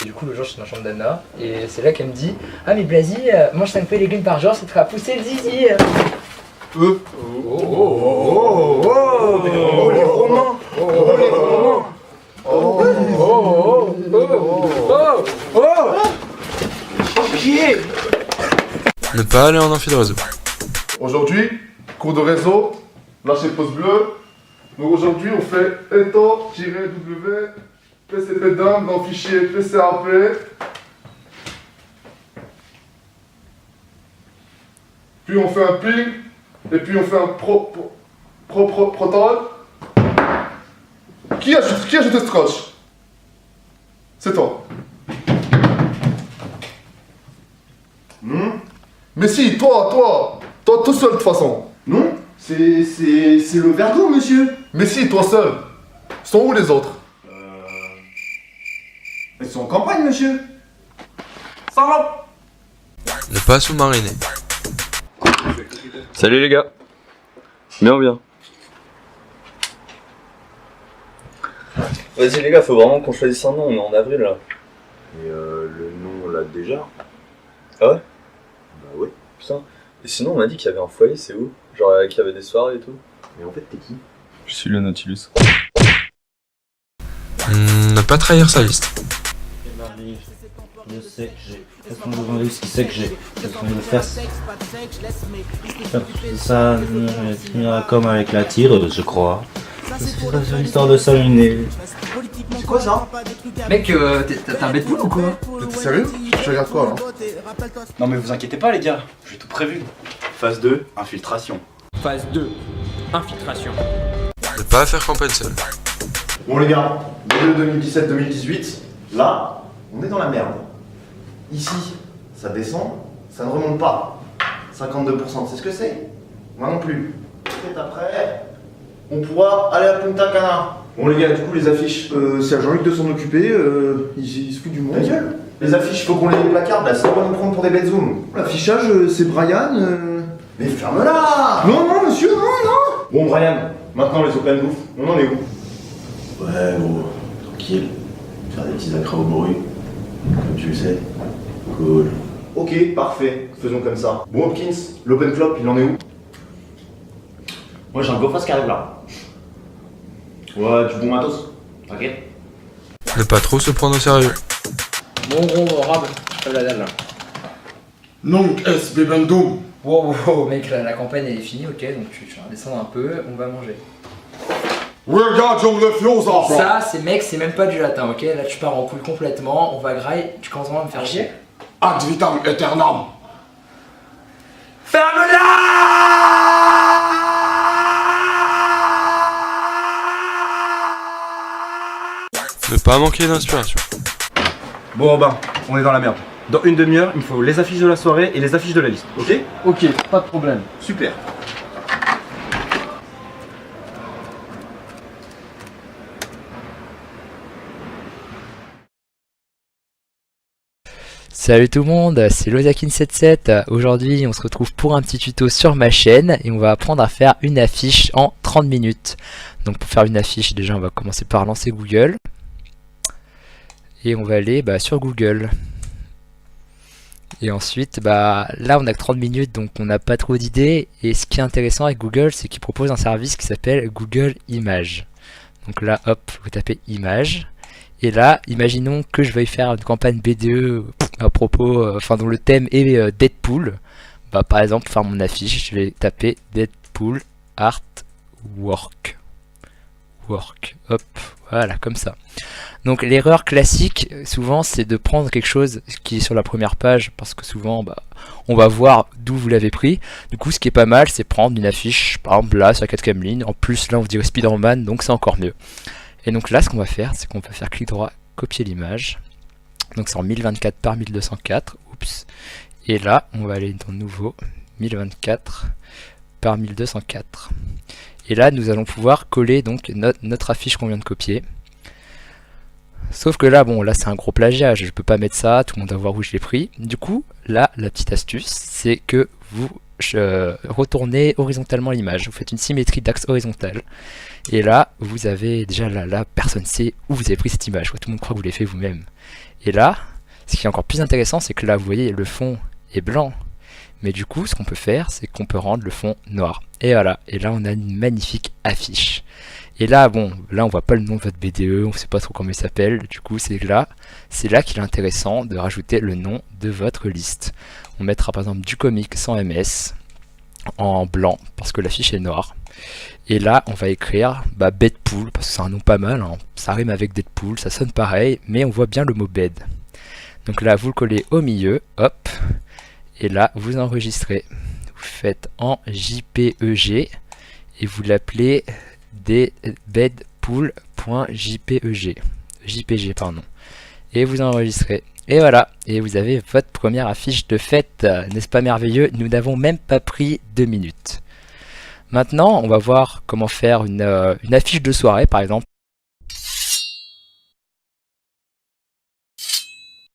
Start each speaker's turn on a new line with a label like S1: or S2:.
S1: du coup, le jour, je suis dans la chambre d'Anna. Et c'est là qu'elle me dit: ah, mais Blasi, mange 5 fruits et légumes par jour, ça te fera pousser le zizi.
S2: Oh les Romains! Oh les Romains!
S3: Ne pas aller en amphi de réseau.
S4: Aujourd'hui, cours de réseau, lâchez pouce bleu. Donc aujourd'hui, on fait étant-w PCP dump dans le fichier PCAP. Puis on fait un ping, et puis on fait un proton. Qui a jeté ce scotch? C'est toi. Mais si, toi tout seul de toute façon.
S2: Non, c'est le verre d'eau, monsieur.
S4: Mais si, toi seul. Sont où les autres?
S2: Ils sont en campagne, monsieur. Salope.
S3: Ne pas sous-mariner.
S5: Salut les gars. Bien. Vas-y les gars, faut vraiment qu'on choisisse un nom, on est en avril là.
S6: Et le nom on l'a déjà?
S5: Ah ouais?
S6: Bah ouais.
S5: Putain. Et sinon on m'a dit qu'il y avait un foyer, c'est où? Genre qu'il y avait des soirées et tout.
S6: Mais en fait t'es qui?
S5: Je suis le Nautilus.
S3: Ne pas trahir sa liste.
S7: Je sais que j'ai. Qu'est-ce qu'on vous ce qu'il sait que j'ai? Qu'est-ce qu'on veut faire? Ça finira comme avec la tire, je crois. C'est pas une histoire de s'amuser.
S2: C'est quoi ça?
S1: Mec, t'as un bête poule ou quoi?
S4: T'es sérieux? Tu regardes quoi là?
S2: Non mais vous inquiétez pas les gars, j'ai tout prévu. Phase 2, infiltration.
S8: Phase 2, infiltration.
S3: Ne pas faire campagne seul.
S2: Bon les gars, milieu 2017-2018, là, on est dans la merde. Ici, ça descend, ça ne remonte pas. 52%, c'est ce que c'est? Moi non plus. Peut-être après, on pourra aller à Punta Cana. Bon les gars, du coup les affiches, c'est à Jean-Luc de s'en occuper, il se fout du monde. Ta gueule. Les affiches, faut qu'on les placarde là, ça va nous prendre pour des bêtes zoom. L'affichage, c'est Brian. Mais ferme-la! Non, monsieur, non! Bon Brian, maintenant les open bouffe, on en est où?
S6: Ouais gros, tranquille. Faire des petits accras au bruit. Comme tu le sais. Cool.
S2: Ok, parfait, faisons comme ça. Bon Hopkins, l'open flop, il en est où?
S7: Moi j'ai un GoFast qui arrive là.
S2: Ouais, du bon matos. Ok.
S3: Ne pas trop se prendre au sérieux.
S1: Bon, gros, rab, je la dalle là.
S4: Non, S, Bebendum.
S1: Wow, mec, la campagne elle est finie, ok, donc tu vas redescendre un peu, on va manger.
S4: Regarde, on le fios enfant.
S1: Ça, c'est même pas du latin, ok? Là, tu pars en poule complètement, on va graille, tu commences vraiment à me faire chier.
S4: Ad vitam aeternam.
S3: Ne pas manquer d'inspiration.
S2: Bon Robin, on est dans la merde. Dans une demi-heure, il me faut les affiches de la soirée et les affiches de la liste, ok?
S1: Ok, pas de problème.
S2: Super.
S1: Salut tout le monde, c'est Lozakin77. Aujourd'hui, on se retrouve pour un petit tuto sur ma chaîne et on va apprendre à faire une affiche en 30 minutes. Donc pour faire une affiche, déjà on va commencer par lancer Google. Et on va aller sur Google. Et ensuite, là on a que 30 minutes donc on n'a pas trop d'idées. Et ce qui est intéressant avec Google, c'est qu'il propose un service qui s'appelle Google Images. Donc là, hop, vous tapez Images. Et là, imaginons que je veuille faire une campagne BDE à propos, dont le thème est Deadpool. Par exemple, faire mon affiche, je vais taper Deadpool Artwork. Hop, voilà, comme ça. Donc l'erreur classique, souvent, c'est de prendre quelque chose qui est sur la première page, parce que souvent, on va voir d'où vous l'avez pris. Du coup, ce qui est pas mal, c'est prendre une affiche, par exemple là, sur la 4ème ligne. En plus, là, on dirait Spider-Man, donc c'est encore mieux. Et donc là, ce qu'on va faire, c'est qu'on peut faire clic droit, copier l'image. Donc c'est en 1024 par 1204. Oups. Et là, on va aller dans Nouveau, 1024 par 1204. Et là, nous allons pouvoir coller donc notre affiche qu'on vient de copier. Sauf que là, là c'est un gros plagiat, je peux pas mettre ça, tout le monde va voir où je l'ai pris. Du coup, là, la petite astuce, c'est que vous retourner horizontalement l'image. Vous faites une symétrie d'axe horizontal. Et là, vous avez déjà là, personne sait où vous avez pris cette image. Tout le monde croit que vous l'avez fait vous-même. Et là, ce qui est encore plus intéressant, c'est que là, vous voyez, le fond est blanc. Mais du coup, ce qu'on peut faire, c'est qu'on peut rendre le fond noir. Et voilà. Et là, on a une magnifique affiche. Et là, bon, là, on voit pas le nom de votre BDE, on sait pas trop comment il s'appelle. Du coup, c'est là qu'il est intéressant de rajouter le nom de votre liste. On mettra par exemple du comic sans MS en blanc parce que l'affiche est noire. Et là, on va écrire Bedpool parce que c'est un nom pas mal. Hein. Ça rime avec Deadpool, ça sonne pareil, mais on voit bien le mot bed. Donc là, vous le collez au milieu, hop. Et là, vous enregistrez. Vous faites en JPEG et vous l'appelez bedpool.jpg. pardon. Et vous enregistrez. Et voilà, et vous avez votre première affiche de fête. N'est-ce pas merveilleux? Nous n'avons même pas pris 2 minutes. Maintenant, on va voir comment faire une affiche de soirée, par exemple.